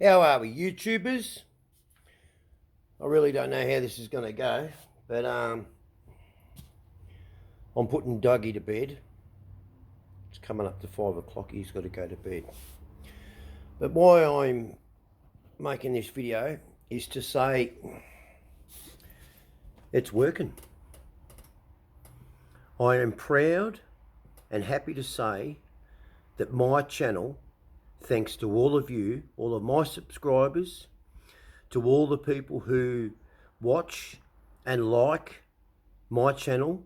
How are we, YouTubers? I really don't know how this is going to go, but I'm putting Dougie to bed. It's coming up to 5 o'clock. He's got to go to bed. But why I'm making this video is to say it's working. I am proud and happy to say that my channel, thanks to all of you, all of my subscribers, to all the people who watch and like my channel,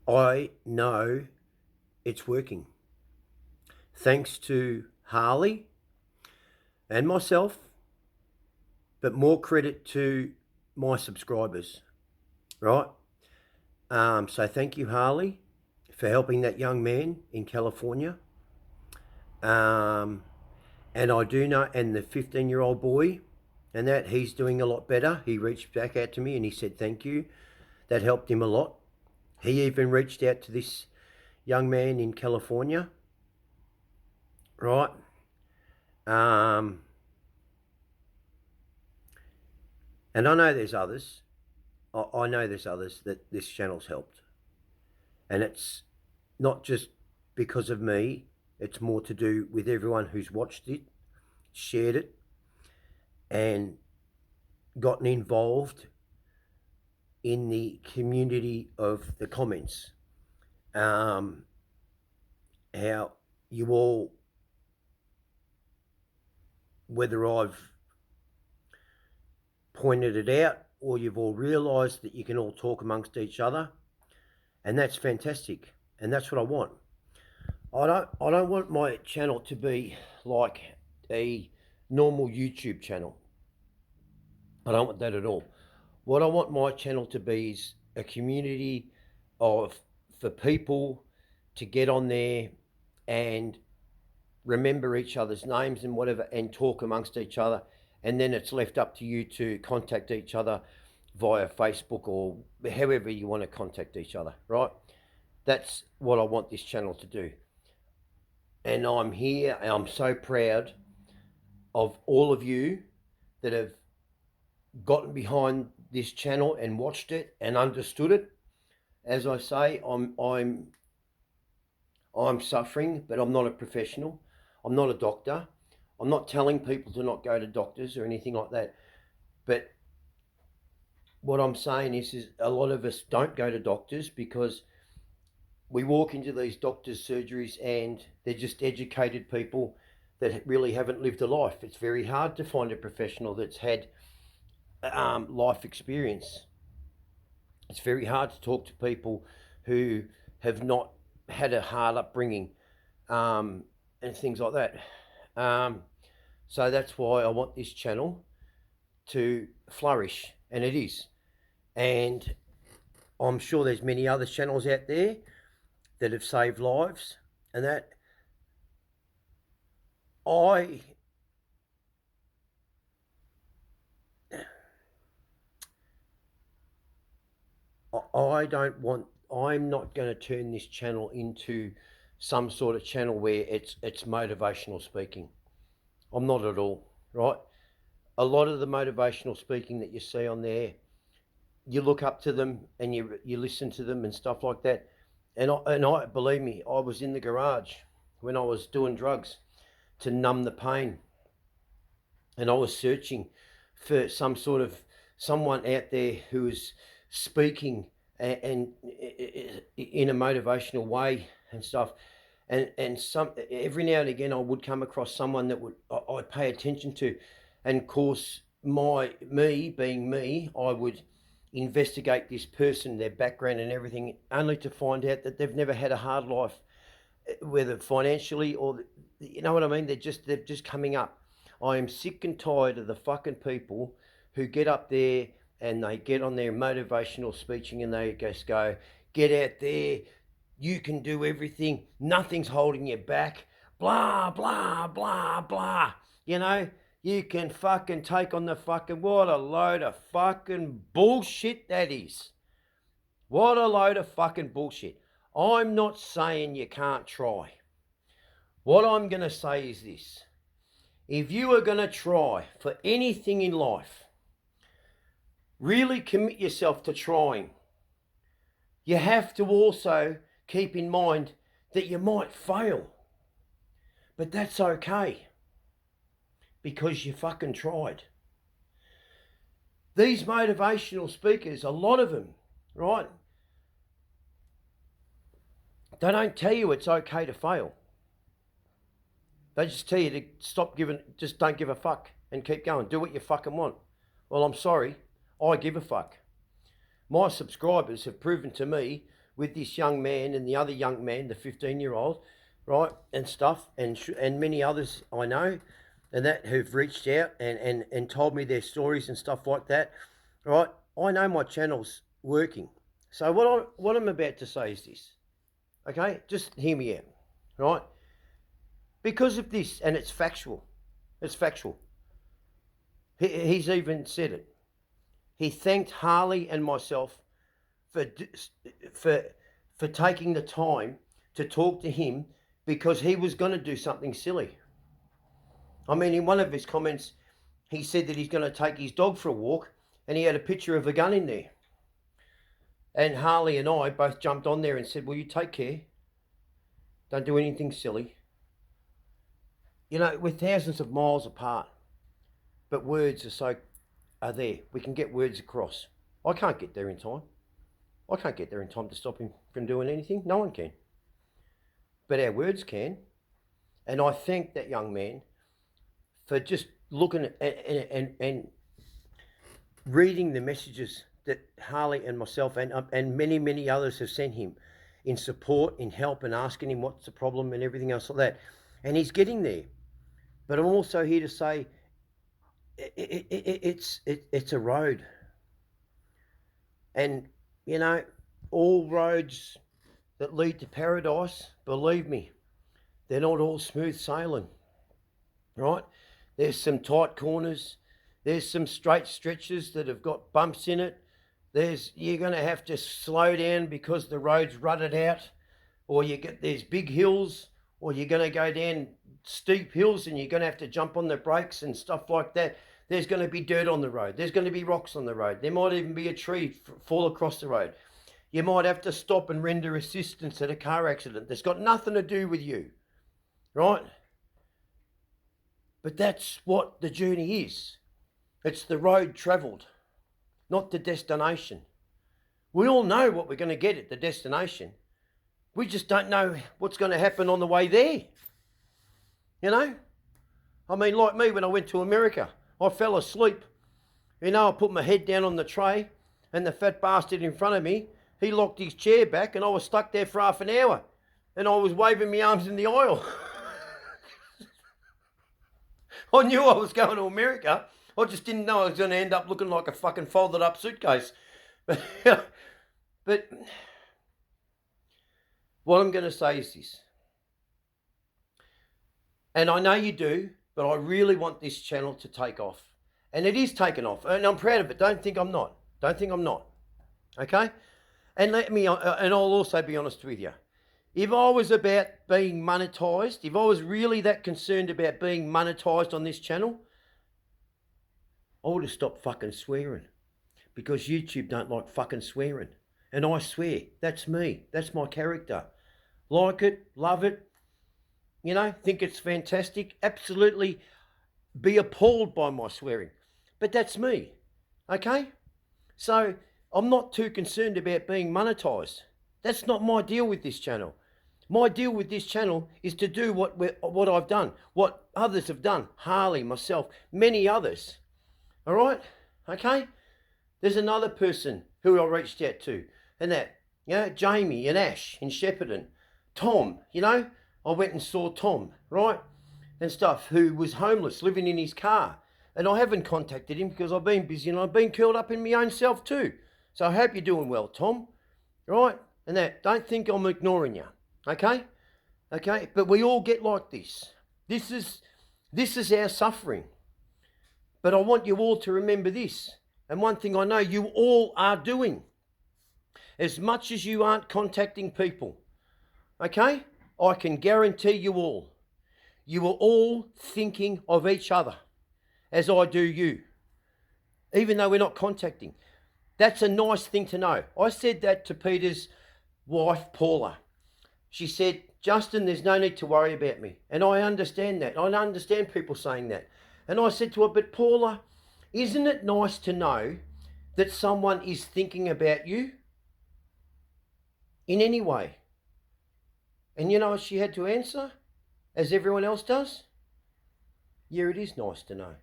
I know it's working. Thanks to Harley and myself, but more credit to my subscribers, right? So thank you, Harley, for helping that young man in California. And I do know, and the 15-year-old boy, and that he's doing a lot better. He reached back out to me and he said thank you. That helped him a lot. He even reached out to this young man in California, right? And I know there's others. I know there's others that this channel's helped. And it's not just because of me. It's more to do with everyone who's watched it, shared it, and gotten involved in the community of the comments. How you all, whether I've pointed it out or you've all realised that you can all talk amongst each other, and that's fantastic, and that's what I want. I don't want my channel to be like a normal YouTube channel. I don't want that at all. What I want my channel to be is a community for people to get on there and remember each other's names and whatever and talk amongst each other, and then it's left up to you to contact each other via Facebook or however you want to contact each other, right? That's what I want this channel to do. And I'm here and I'm so proud of all of you that have gotten behind this channel and watched it and understood it. As I say, I'm suffering, but I'm not a professional. I'm not a doctor. I'm not telling people to not go to doctors or anything like that. But what I'm saying is a lot of us don't go to doctors because we walk into these doctors' surgeries and they're just educated people that really haven't lived a life. It's very hard to find a professional that's had life experience. It's very hard to talk to people who have not had a hard upbringing and things like that. So that's why I want this channel to flourish, and it is. And I'm sure there's many other channels out there that have saved lives, and that I don't want. I'm not going to turn this channel into some sort of channel where it's motivational speaking. I'm not at all, right? A lot of the motivational speaking that you see on there, you look up to them and you listen to them and stuff like that. And I believe me, I was in the garage when I was doing drugs to numb the pain, and I was searching for some sort of someone out there who was speaking and in a motivational way and stuff. And some every now and again I would come across someone that I'd pay attention to, and of course me being me, I would investigate this person, their background and everything, only to find out that they've never had a hard life, whether financially or you know what I mean. They're just coming up. I am sick and tired of the fucking people who get up there and they get on their motivational speaking and they just go, get out there, you can do everything, nothing's holding you back, blah, blah, blah, blah. You know, you can fucking take on the fucking, what a load of fucking bullshit that is. What a load of fucking bullshit. I'm not saying you can't try. What I'm going to say is this. If you are going to try for anything in life, really commit yourself to trying. You have to also keep in mind that you might fail. But that's okay. Because you fucking tried. These motivational speakers, a lot of them, right? They don't tell you it's okay to fail. They just tell you to stop giving, just don't give a fuck and keep going. Do what you fucking want. Well, I'm sorry. I give a fuck. My subscribers have proven to me with this young man and the other young man, the 15-year-old, right, and stuff, and many others I know, and that who've reached out and told me their stories and stuff like that, right? I know my channel's working. So what I'm about to say is this, okay? Just hear me out, right? Because of this, and it's factual. It's factual. He's even said it. He thanked Harley and myself for taking the time to talk to him because he was going to do something silly. I mean, in one of his comments, he said that he's going to take his dog for a walk and he had a picture of a gun in there. And Harley and I both jumped on there and said, well, you take care. Don't do anything silly. You know, we're thousands of miles apart, but words are there. We can get words across. I can't get there in time. I can't get there in time to stop him from doing anything. No one can. But our words can. And I thank that young man for just looking at and reading the messages that Harley and myself and many, many others have sent him in support, in help, and asking him what's the problem and everything else like that. And he's getting there. But I'm also here to say it's a road. And, you know, all roads that lead to paradise, believe me, they're not all smooth sailing, right? There's some tight corners. There's some straight stretches that have got bumps in it. You're going to have to slow down because the road's rutted out, or there's big hills, or you're going to go down steep hills and you're going to have to jump on the brakes and stuff like that. There's going to be dirt on the road. There's going to be rocks on the road. There might even be a tree fall across the road. You might have to stop and render assistance at a car accident that's got nothing to do with you, right? But that's what the journey is. It's the road travelled, not the destination. We all know what we're going to get at the destination. We just don't know what's going to happen on the way there. You know? I mean, like me, when I went to America, I fell asleep. You know, I put my head down on the tray and the fat bastard in front of me, he locked his chair back and I was stuck there for half an hour and I was waving my arms in the aisle. I knew I was going to America. I just didn't know I was going to end up looking like a fucking folded up suitcase. But what I'm going to say is this. And I know you do, but I really want this channel to take off. And it is taking off. And I'm proud of it. Don't think I'm not. Don't think I'm not. Okay? And and I'll also be honest with you. If I was about being monetized, if I was really that concerned about being monetized on this channel, I would have stopped fucking swearing. Because YouTube don't like fucking swearing. And I swear. That's me. That's my character. Like it, love it, you know, think it's fantastic, absolutely be appalled by my swearing. But that's me, okay? So I'm not too concerned about being monetized. That's not my deal with this channel. My deal with this channel is to do what I've done, what others have done, Harley, myself, many others, all right? Okay? There's another person who I reached out to, and that, you know, Jamie and Ash in Shepparton, Tom, you know, I went and saw Tom, right, and stuff, who was homeless, living in his car. And I haven't contacted him because I've been busy and I've been curled up in my own self too. So I hope you're doing well, Tom, right? And that, don't think I'm ignoring you, okay? Okay, but we all get like this. This is our suffering. But I want you all to remember this. And one thing I know you all are doing, as much as you aren't contacting people, okay? I can guarantee you all, you were all thinking of each other as I do you, even though we're not contacting. That's a nice thing to know. I said that to Peter's wife, Paula. She said, Justin, there's no need to worry about me. And I understand that. I understand people saying that. And I said to her, but Paula, isn't it nice to know that someone is thinking about you in any way? And you know what she had to answer, as everyone else does? Yeah, it is nice to know.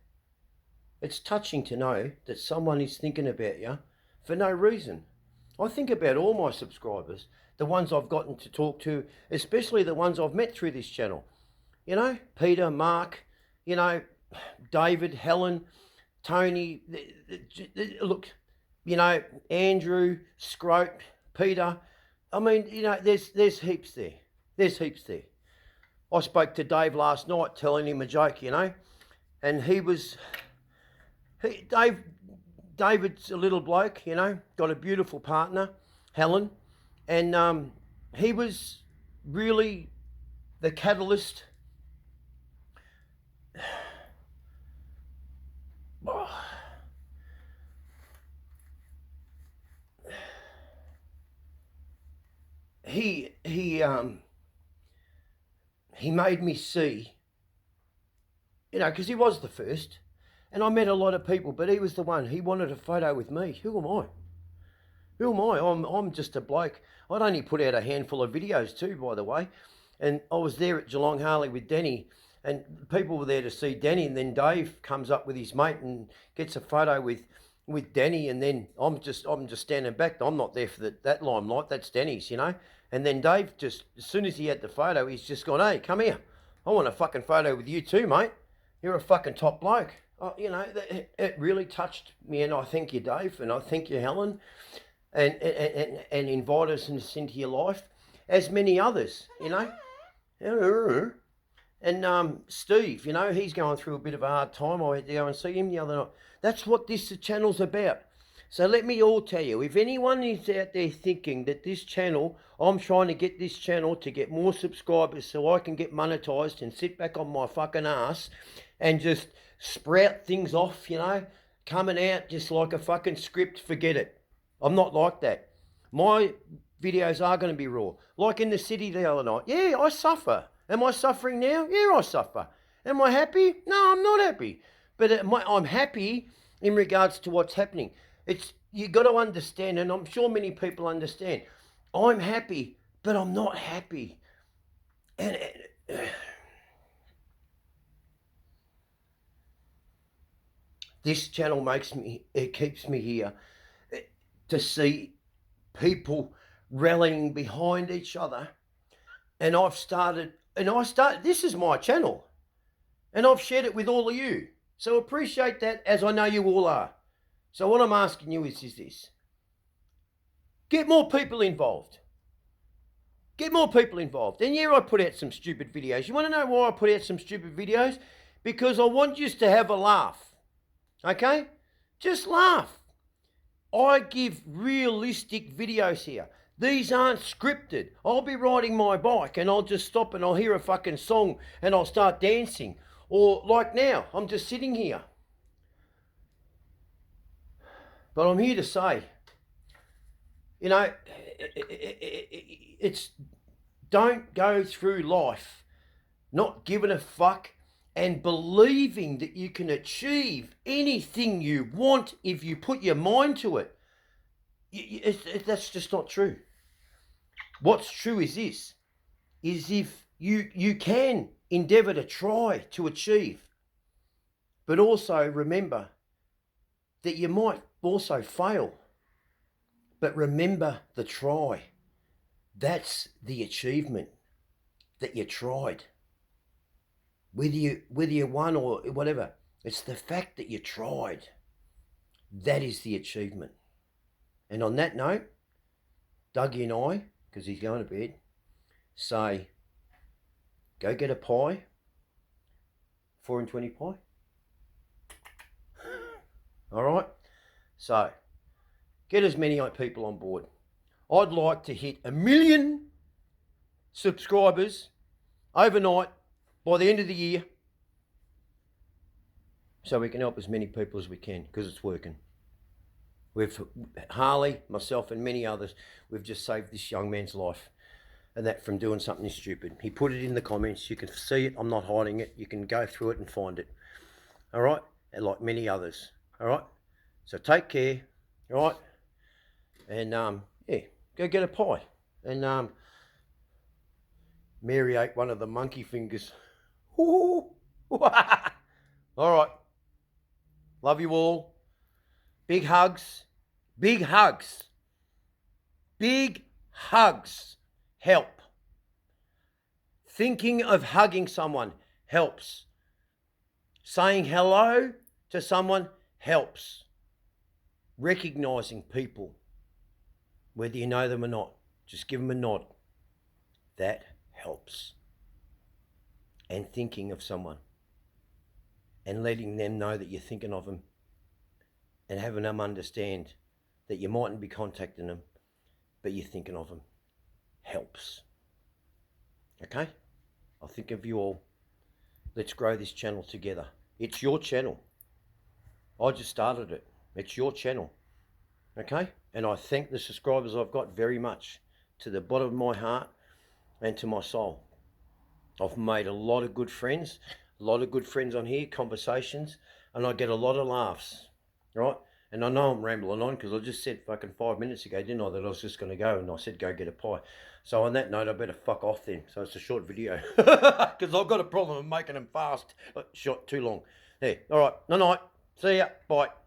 It's touching to know that someone is thinking about you for no reason. I think about all my subscribers, the ones I've gotten to talk to, especially the ones I've met through this channel. You know, Peter, Mark, you know, David, Helen, Tony, look, you know, Andrew, Scrope, Peter. I mean, you know, there's heaps there. There's heaps there. I spoke to Dave last night telling him a joke, you know, and David's a little bloke, you know, got a beautiful partner, Helen, and he was really the catalyst. He made me see, you know, because he was the first, and I met a lot of people, but he was the one. He wanted a photo with me. Who am I? Who am I? I'm just a bloke. I'd only put out a handful of videos too, by the way, and I was there at Geelong Harley with Denny, and people were there to see Denny, and then Dave comes up with his mate and gets a photo with Denny, and then I'm just standing back. I'm not there for that limelight. That's Denny's, you know. And then Dave just, as soon as he had the photo, he's just gone, hey, come here. I want a fucking photo with you too, mate. You're a fucking top bloke. Oh, you know, it really touched me, and I thank you, Dave, and I thank you, Helen, and invite us into your life, as many others, you know. And Steve, you know, he's going through a bit of a hard time. I had to go and see him the other night. That's what this channel's about. So let me all tell you, if anyone is out there thinking that this channel, I'm trying to get this channel to get more subscribers so I can get monetized and sit back on my fucking ass and just sprout things off, you know, coming out just like a fucking script, forget it. I'm not like that. My videos are going to be raw. Like in the city the other night. Yeah, I suffer. Am I suffering now? Yeah, I suffer. Am I happy? No, I'm not happy. But I'm happy in regards to what's happening. You got to understand, and I'm sure many people understand. I'm happy, but I'm not happy. And this channel keeps me here to see people rallying behind each other. And this is my channel, and I've shared it with all of you. So appreciate that, as I know you all are. So what I'm asking you is this. Get more people involved. Get more people involved. And yeah, I put out some stupid videos. You want to know why I put out some stupid videos? Because I want you to have a laugh. Okay? Just laugh. I give realistic videos here. These aren't scripted. I'll be riding my bike and I'll just stop and I'll hear a fucking song and I'll start dancing. Or like now, I'm just sitting here. But I'm here to say, you know, don't go through life not giving a fuck and believing that you can achieve anything you want if you put your mind to it. That's just not true. What's true is this, is if you can endeavour to try to achieve, but also remember that you might also fail. But remember the try. That's the achievement, that you tried. Whether you won or whatever, it's the fact that you tried. That is the achievement. And on that note, Dougie and I, because he's going to bed, say, go get a pie, 4 and 20 pie. All right? So, get as many people on board. I'd like to hit 1 million subscribers overnight by the end of the year, so we can help as many people as we can, because it's working. Harley, myself and many others, we've just saved this young man's life, and that from doing something stupid. He put it in the comments. You can see it. I'm not hiding it. You can go through it and find it. All right? And like many others. All right? So take care. All right? And, yeah, go get a pie. And Mary ate one of the monkey fingers. All right. Love you all. Big hugs. Big hugs. Big hugs help. Thinking of hugging someone helps. Saying hello to someone helps. Recognizing people, whether you know them or not, just give them a nod. That helps. And thinking of someone and letting them know that you're thinking of them and having them understand that you mightn't be contacting them, but you're thinking of them helps. Okay? I'll think of you all. Let's grow this channel together. It's your channel. I just started it. It's your channel. Okay? And I thank the subscribers I've got very much, to the bottom of my heart and to my soul. I've made a lot of good friends on here, conversations, and I get a lot of laughs, right? And I know I'm rambling on, because I just said fucking 5 minutes ago, didn't I, that I was just going to go, and I said go get a pie. So on that note, I better fuck off then. So it's a short video, because I've got a problem of making them fast. Short, too long. There, all right, night-night. See ya, bye.